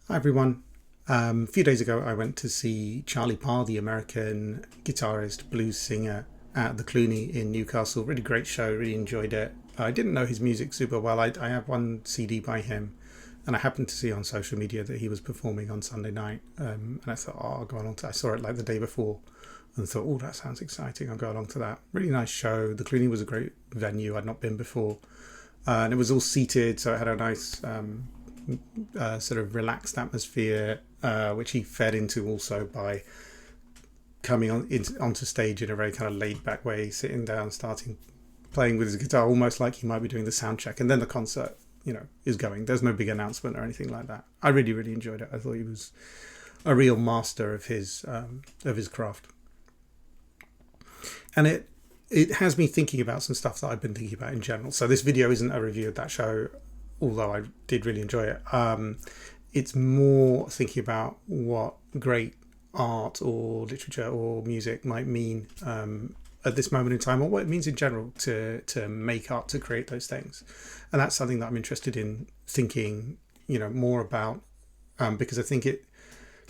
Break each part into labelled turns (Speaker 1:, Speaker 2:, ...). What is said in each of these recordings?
Speaker 1: Hi everyone. A few days ago, I went to see Charlie Parr, the American guitarist, blues singer, at the Cluny in Newcastle. Really great show. Really enjoyed it. I didn't know his music super well. I have one CD by him, and I happened to see on social media that he was performing on Sunday night. And I thought, oh, I'll go along to. I saw it like the day before, and thought, oh, that sounds exciting. I'll go along to that. Really nice show. The Cluny was a great venue. I'd not been before, and it was all seated, so it had a nice. Sort of relaxed atmosphere, which he fed into also by coming onto stage in a very kind of laid back way, sitting down, starting playing with his guitar, almost like he might be doing the sound check, and then the concert, is going. There's no big announcement or anything like that. I really, really enjoyed it. I thought he was a real master of his craft, and it has me thinking about some stuff that I've been thinking about in general. So this video isn't a review of that show, although I did really enjoy it. It's more thinking about what great art or literature or music might mean at this moment in time, or what it means in general to make art, to create those things. And that's something that I'm interested in thinking, more about, because I think it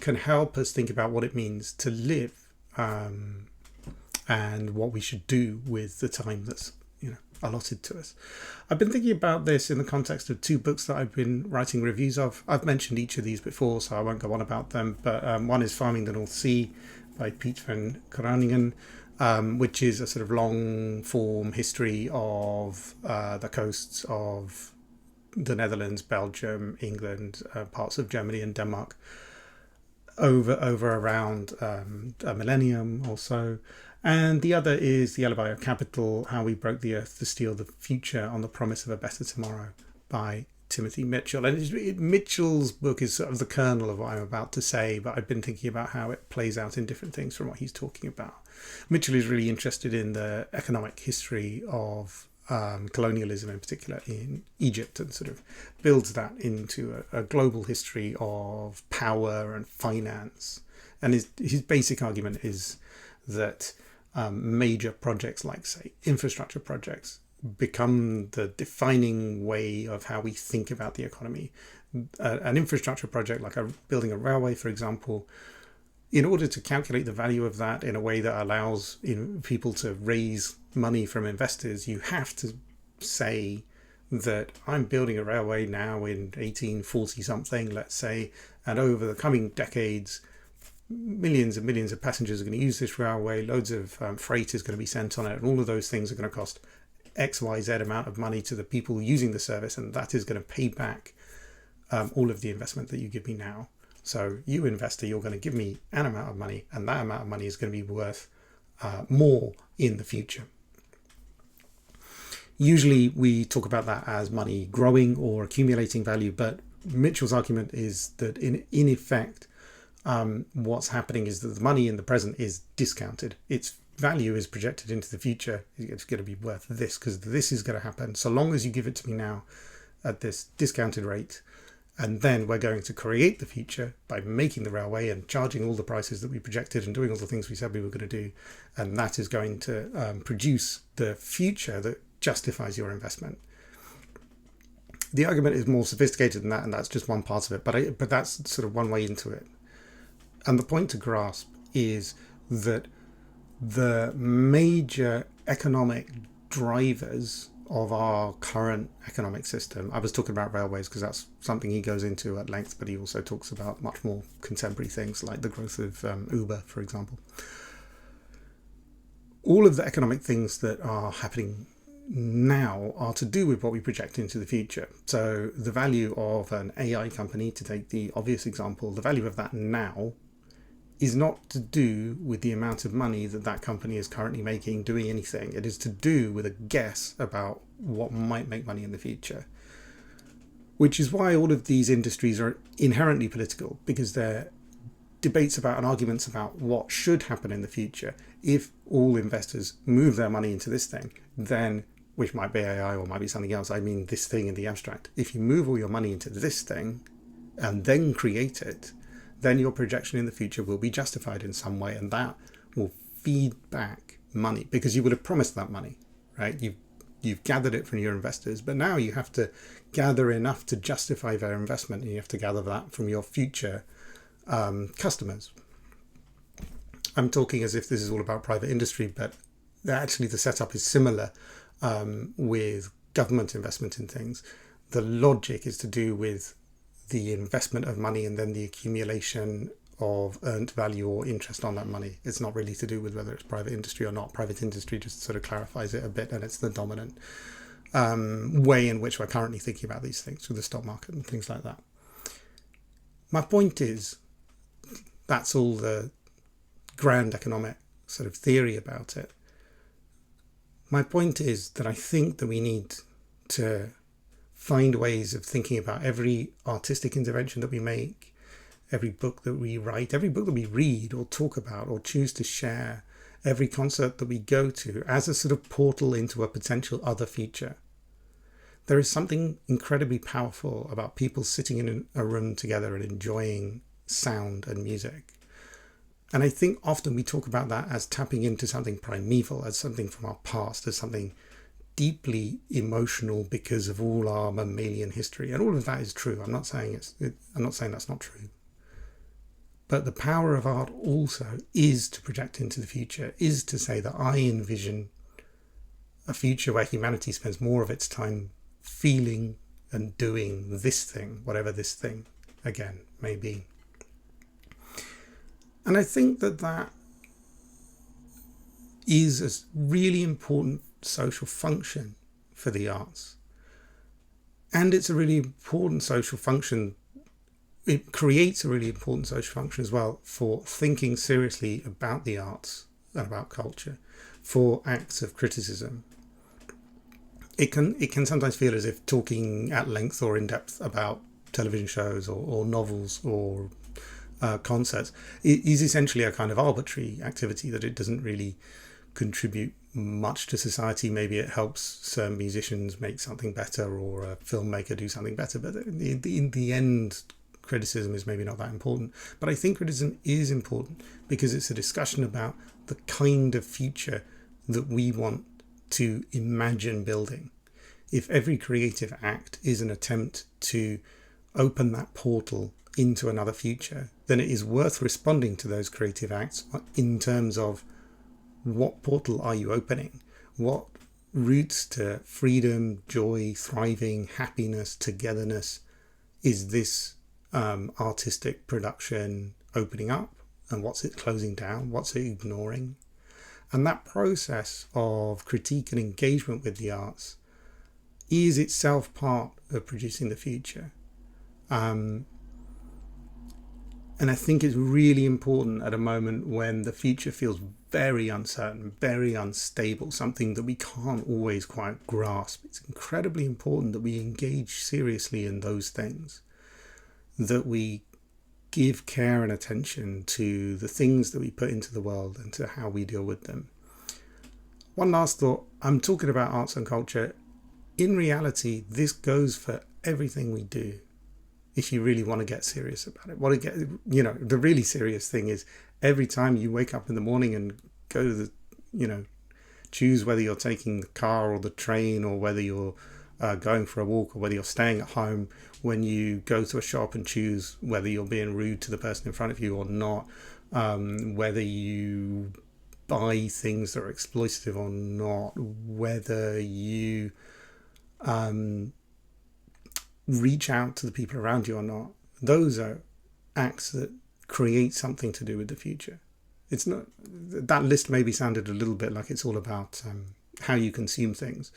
Speaker 1: can help us think about what it means to live, and what we should do with the time that's allotted to us. I've been thinking about this in the context of two books that I've been writing reviews of. I've mentioned each of these before, so I won't go on about them, but one is Farming the North Sea by Piet van Cruyningen, which is a sort of long form history of the coasts of the Netherlands, Belgium, England, parts of Germany and Denmark over around a millennium or so. And the other is The Alibi of Capital, How We Broke the Earth to Steal the Future on the Promise of a Better Tomorrow by Timothy Mitchell. And Mitchell's book is sort of the kernel of what I'm about to say, but I've been thinking about how it plays out in different things from what he's talking about. Mitchell is really interested in the economic history of colonialism, in particular in Egypt, and sort of builds that into a global history of power and finance. And his basic argument is that major projects like, say, infrastructure projects become the defining way of how we think about the economy. An infrastructure project like building a railway, for example, in order to calculate the value of that in a way that allows people to raise money from investors, you have to say that I'm building a railway now in 1840 something, let's say, and over the coming decades, millions and millions of passengers are going to use this railway, loads of freight is going to be sent on it, and all of those things are going to cost X, Y, Z amount of money to the people using the service, and that is going to pay back all of the investment that you give me now. So you investor, you're going to give me an amount of money, and that amount of money is going to be worth more in the future. Usually we talk about that as money growing or accumulating value, but Mitchell's argument is that in effect, what's happening is that the money in the present is discounted. Its value is projected into the future. It's going to be worth this because this is going to happen. So long as you give it to me now at this discounted rate, and then we're going to create the future by making the railway and charging all the prices that we projected and doing all the things we said we were going to do. And that is going to produce the future that justifies your investment. The argument is more sophisticated than that, and that's just one part of it. But that's sort of one way into it. And the point to grasp is that the major economic drivers of our current economic system, I was talking about railways because that's something he goes into at length, but he also talks about much more contemporary things like the growth of Uber, for example. All of the economic things that are happening now are to do with what we project into the future. So the value of an AI company, to take the obvious example, the value of that now is not to do with the amount of money that company is currently making doing anything. It is to do with a guess about what might make money in the future. Which is why all of these industries are inherently political, because they're debates about and arguments about what should happen in the future. If all investors move their money into this thing, then, which might be AI or might be something else, I mean this thing in the abstract. If you move all your money into this thing and then create it, then your projection in the future will be justified in some way, and that will feed back money because you would have promised that money, right? You you've gathered it from your investors, but now you have to gather enough to justify their investment, and you have to gather that from your future customers. I'm talking as if this is all about private industry, but actually the setup is similar with government investment in things. The logic is to do with the investment of money and then the accumulation of earned value or interest on that money. It's not really to do with whether it's private industry or not. Private industry just sort of clarifies it a bit, and it's the dominant way in which we're currently thinking about these things, with the stock market and things like that. My point is, that's all the grand economic sort of theory about it. My point is that I think that we need to find ways of thinking about every artistic intervention that we make, every book that we write, every book that we read or talk about or choose to share, every concert that we go to as a sort of portal into a potential other future. There is something incredibly powerful about people sitting in a room together and enjoying sound and music. And I think often we talk about that as tapping into something primeval, as something from our past, as something deeply emotional because of all our mammalian history. And all of that is true. I'm not saying that's not true. But the power of art also is to project into the future, is to say that I envision a future where humanity spends more of its time feeling and doing this thing, whatever this thing, again, may be. And I think that that is a really important social function for the arts. And it's a really important social function. It creates a really important social function as well for thinking seriously about the arts and about culture, for acts of criticism. It can sometimes feel as if talking at length or in depth about television shows or novels or concerts is essentially a kind of arbitrary activity, that it doesn't really contribute much to society. Maybe it helps some musicians make something better or a filmmaker do something better, but in the end, criticism is maybe not that important. But I think criticism is important because it's a discussion about the kind of future that we want to imagine building. If every creative act is an attempt to open that portal into another future, then it is worth responding to those creative acts in terms of what portal are you opening? What routes to freedom, joy, thriving, happiness, togetherness is this artistic production opening up? And what's it closing down? What's it ignoring? And that process of critique and engagement with the arts is itself part of producing the future. And I think it's really important at a moment when the future feels very uncertain, very unstable, something that we can't always quite grasp. It's incredibly important that we engage seriously in those things, that we give care and attention to the things that we put into the world and to how we deal with them. One last thought. I'm talking about arts and culture. In reality, this goes for everything we do. If you really want to get serious about it, the really serious thing is every time you wake up in the morning and go to choose whether you're taking the car or the train, or whether you're going for a walk, or whether you're staying at home, when you go to a shop and choose whether you're being rude to the person in front of you or not, whether you buy things that are exploitative or not, whether you reach out to the people around you or not. Those are acts that create something to do with the future. It's not, that list maybe sounded a little bit like it's all about how you consume things.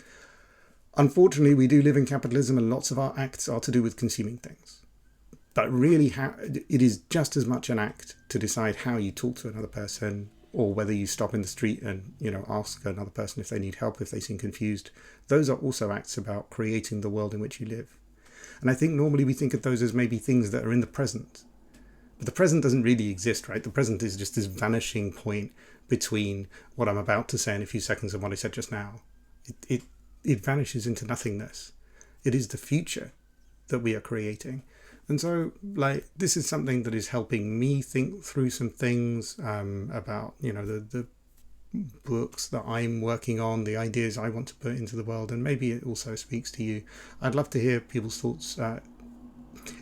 Speaker 1: Unfortunately, we do live in capitalism, and lots of our acts are to do with consuming things. But really, it is just as much an act to decide how you talk to another person, or whether you stop in the street and ask another person if they need help, if they seem confused. Those are also acts about creating the world in which you live. And I think normally we think of those as maybe things that are in the present. But the present doesn't really exist, right? The present is just this vanishing point between what I'm about to say in a few seconds and what I said just now. It vanishes into nothingness. It is the future that we are creating. And so, this is something that is helping me think through some things about, the books that I'm working on, the ideas I want to put into the world, and maybe it also speaks to you. I'd love to hear people's thoughts.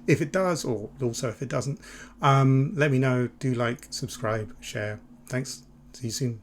Speaker 1: If it does, or also if it doesn't, let me know. Do like, subscribe, share. Thanks. See you soon.